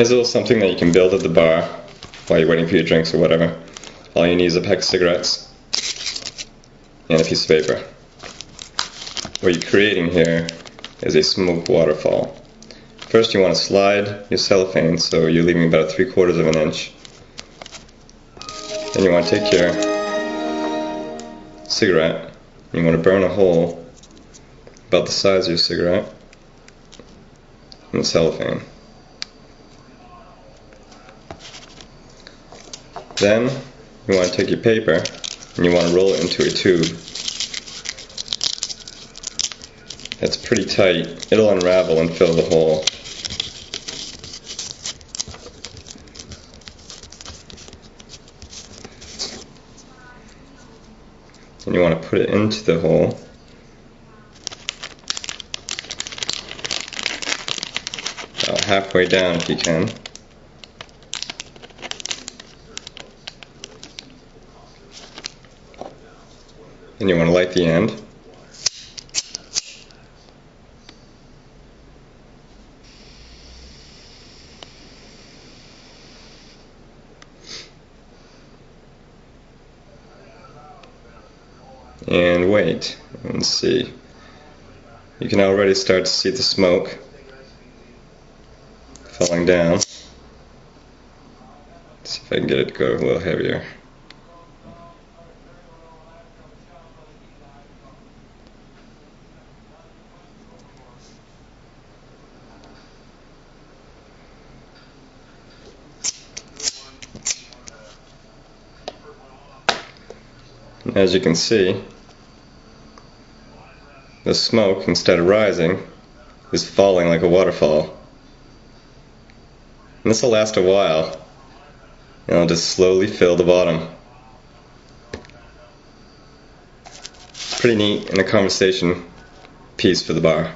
Here's a little something that you can build at the bar while you're waiting for your drinks or whatever. All you need is a pack of cigarettes and a piece of paper. What you're creating here is a smoke waterfall. First you want to slide your cellophane so you're leaving about 3/4 of an inch. Then you want to take your cigarette and you want to burn a hole about the size of your cigarette in the cellophane. Then you want to take your paper and you want to roll it into a tube. It's pretty tight. It'll unravel and fill the hole. And you want to put it into the hole. About halfway down if you can. And you want to light the end. And wait and see. You can already start to see the smoke falling down. Let's see if I can get it to go a little heavier. As you can see, the smoke, instead of rising, is falling like a waterfall. And this will last a while, and it'll just slowly fill the bottom. Pretty neat and a conversation piece for the bar.